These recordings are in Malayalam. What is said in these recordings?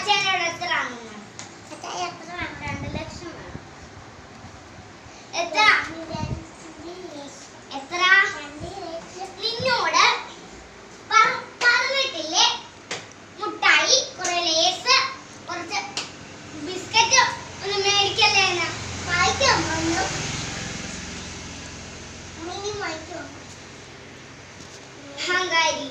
അച്ഛനോട് എത്ര വാങ്ങുന്നത്? അച്ഛൻ എത്ര വേണം? 2 ലക്ഷം വേണം. എത്ര? എത്ര? നിന്നോട് പറഞ്ഞിട്ടില്ലേ മുട്ടായി, കുറെ ലേസ്, കുറച്ച് ബിസ്ക്കറ്റ് ഒന്നും മേടിക്കല്ലേ എന്ന്? വായിക്കാം ഹങ്കാരി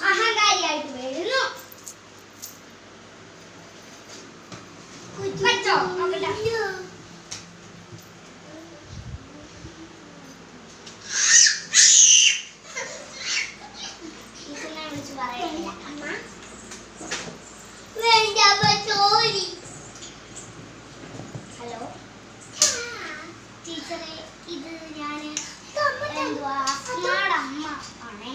അഹങ്കാരിയായിട്ട് വരുന്നു. പറ്റോ? ഹലോ ടീച്ചറെ, ഇത് ഞാൻ അമ്മയുടെ അമ്മ ആണേ.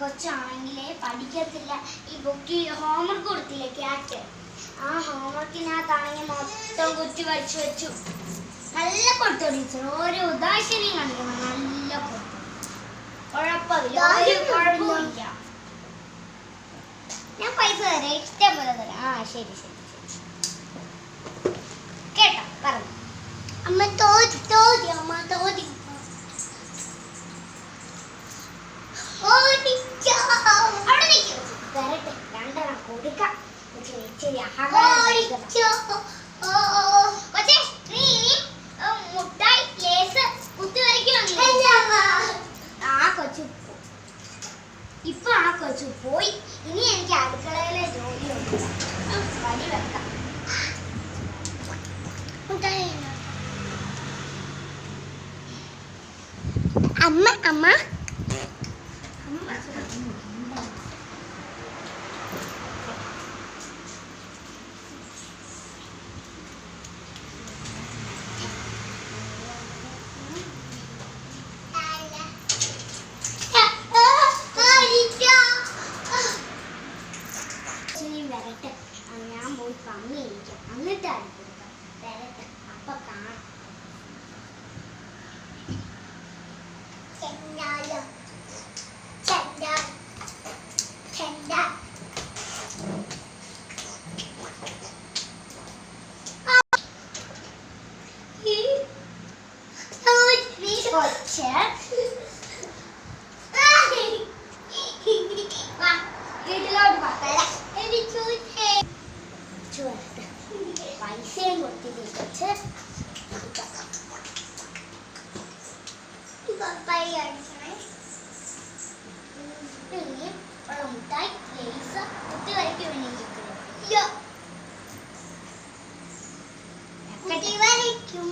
കൊച്ചാണെങ്കിലേ പഠിക്കത്തില്ല. ഈ ബുക്കിൽ ഹോംവർക്ക് കൊടുത്തില്ലേ ക്യാറ്റ്, ആ ഹോംവർക്കിനകത്താണെങ്കിൽ മൊത്തം കുറ്റി വരച്ചു വെച്ചു. നല്ല കൊടുത്തു ടീച്ചർ, ഒരു ഉദാസീനം കാണിക്കണം. നല്ല കൊടുത്തു, കുഴപ്പമില്ല, ഒരു കുഴപ്പമില്ല. ഞാൻ പൈസ തരാം, ഇഷ്ടം പോലെ തരാം. ആ ശരി ശരി ശരി കേട്ടോ, പറഞ്ഞു. അമ്മ തോതി തോതി അമ്മ തോതി അവിടെ നിൽക്കും. വരട്ടെ, 2 കൊടുക്കാം. മുട്ടായി ലേസ് കുത്തി വരയ്ക്കുവാ. ആ കൊച്ചു ഇപ്പൊ ആ കൊച്ചു പോയി. ഇനി എനിക്ക് അടുക്കളയിലെ ജോലിയുണ്ട്, വടി വെക്കാം. അമ്മ അമ്മ വരട്ടെ, ഞാൻ പോയി കമ്മിയിരിക്കാം, എന്നിട്ടാണ് കൊടുക്കാം. വരട്ടെ, അപ്പൊ കാണാം. വീട്ടിലോട്ട് പറയാം. പൈസയും കൊടുത്തിട്ട് മുട്ടായി ലേസ് കുത്തി വരയ്ക്കും. വരയ്ക്കും